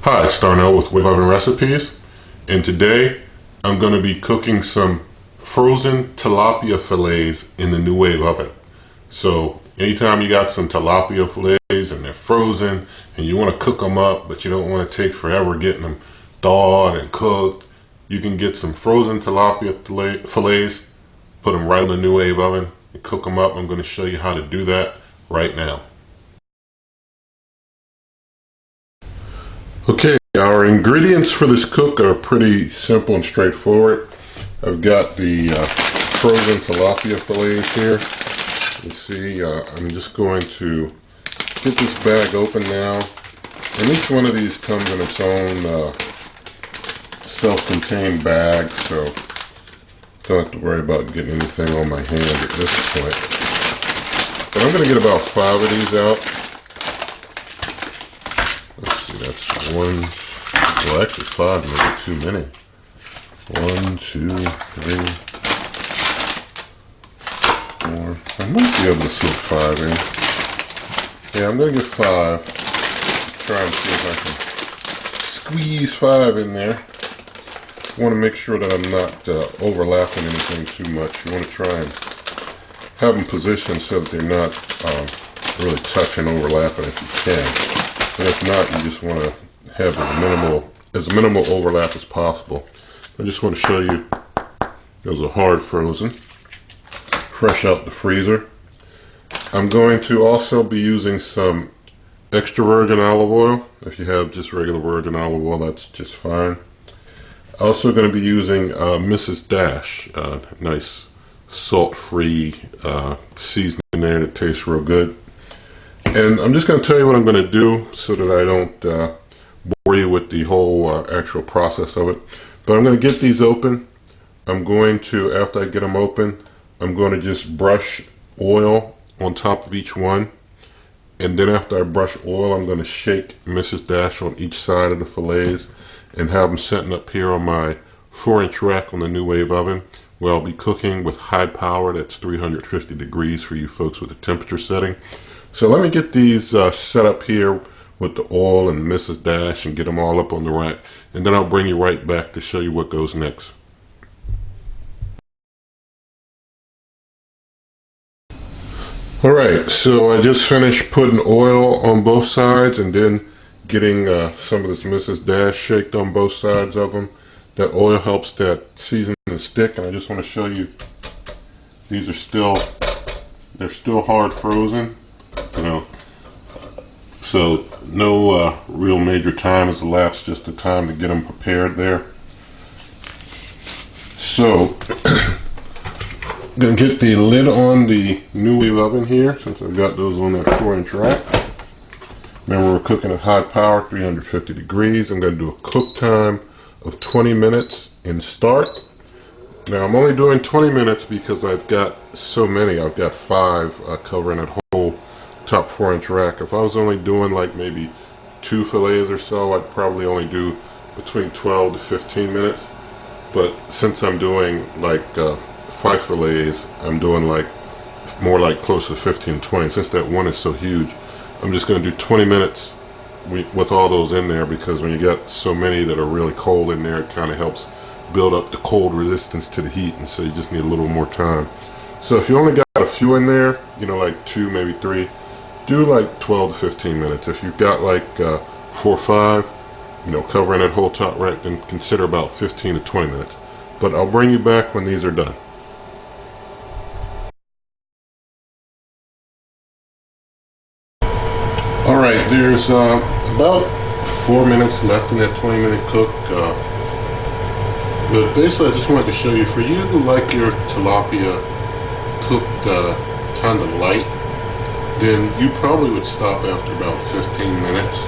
Hi, it's Darnell with Wave Oven Recipes, and today I'm going to be cooking some frozen tilapia fillets in the NuWave oven. So anytime you got some tilapia fillets and they're frozen and you want to cook them up but you don't want to take forever getting them thawed and cooked, you can get some frozen tilapia fillets, put them right in the NuWave oven and cook them up. I'm going to show you how to do that right now. Okay, our ingredients for this cook are pretty simple and straightforward. I've got the frozen tilapia fillets here. You see, I'm just going to get this bag open now. And each one of these comes in its own self-contained bag, so don't have to worry about getting anything on my hand at this point. But I'm going to get about 5 of these out. That's one, well actually 5 may be too many. 1, 2, 3, 4. I might be able to slip 5 in. Yeah, I'm going to get 5. Try and see if I can squeeze 5 in there. I want to make sure that I'm not overlapping anything too much. You want to try and have them positioned so that they're not really touching, overlapping if you can. And if not, you just want to have as minimal overlap as possible. I just want to show you those are hard frozen, fresh out the freezer. I'm going to also be using some extra virgin olive oil. If you have just regular virgin olive oil, that's just fine. Also going to be using Mrs. Dash, nice salt-free seasoning there that tastes real good. And I'm just going to tell you what I'm going to do so that I don't bore you with the whole actual process of it. But I'm going to get these open. I'm going to, after I get them open, I'm going to just brush oil on top of each one. And then after I brush oil, I'm going to shake Mrs. Dash on each side of the fillets and have them sitting up here on my 4-inch rack on the NuWave oven, where I'll be cooking with high power. That's 350 degrees for you folks with the temperature setting. So let me get these set up here with the oil and Mrs. Dash and get them all up on the rack, and then I'll bring you right back to show you what goes next. Alright, so I just finished putting oil on both sides and then getting some of this Mrs. Dash shaked on both sides of them. That oil helps that seasoning to stick, and I just want to show you these are they're still hard frozen. You know, so no real major time has elapsed, just the time to get them prepared there. So I'm going to get the lid on the NuWave oven here, since I've got those on that 4-inch rack. Remember, we're cooking at high power, 350 degrees. I'm going to do a cook time of 20 minutes in start. Now I'm only doing 20 minutes because I've got so many. I've got 5 covering that whole top 4-inch rack. If I was only doing like maybe 2 fillets or so, I'd probably only do between 12 to 15 minutes. But since I'm doing like 5 fillets, I'm doing like more like close to 15 to 20. Since that one is so huge, I'm just going to do 20 minutes with all those in there, because when you got so many that are really cold in there, it kind of helps build up the cold resistance to the heat, and so you just need a little more time. So if you only got a few in there, you know, like 2, maybe 3, do like 12 to 15 minutes. If you've got like 4 or 5, you know, covering that whole top rack, then consider about 15 to 20 minutes. But I'll bring you back when these are done. Alright, there's about 4 minutes left in that 20-minute cook. But basically, I just wanted to show you, for you who like your tilapia cooked kind of light, then you probably would stop after about 15 minutes,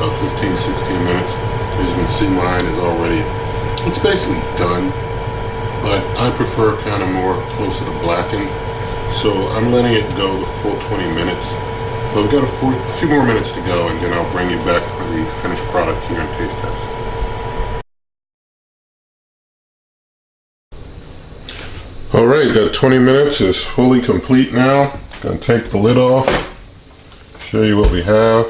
15, 16 minutes. As you can see, mine is already, it's basically done, but I prefer kind of more closer to blackened. So I'm letting it go the full 20 minutes. But we've got a few more minutes to go, and then I'll bring you back for the finished product here in taste test. Alright, that 20 minutes is fully complete now. Going to take the lid off, show you what we have.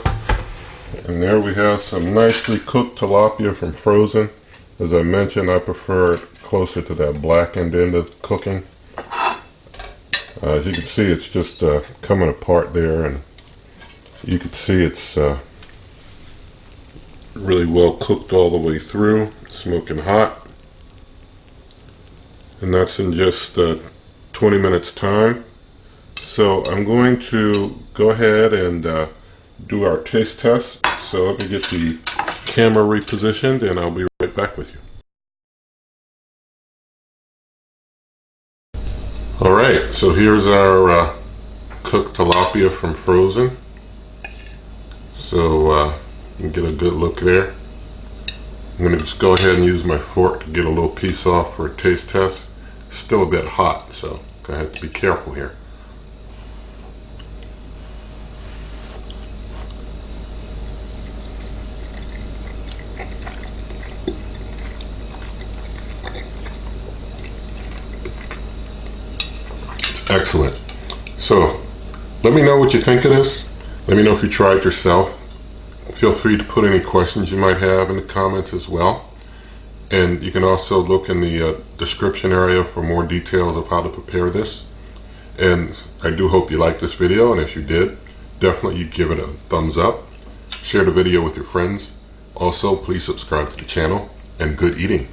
And there we have some nicely cooked tilapia from frozen. As I mentioned, I prefer it closer to that blackened end of cooking. As you can see, it's just coming apart there, and you can see it's really well cooked all the way through, smoking hot. And that's in just 20 minutes time. So I'm going to go ahead and do our taste test. So let me get the camera repositioned and I'll be right back with you. Alright, so here's our cooked tilapia from frozen. So you can get a good look there. I'm going to just go ahead and use my fork to get a little piece off for a taste test. It's still a bit hot, so I have to be careful here. Excellent. So let me know what you think of this. Let me know if you tried yourself. Feel free to put any questions you might have in the comments as well. And you can also look in the description area for more details of how to prepare this. And I do hope you liked this video, and if you did, definitely give it a thumbs up. Share the video with your friends. Also, please subscribe to the channel, and good eating.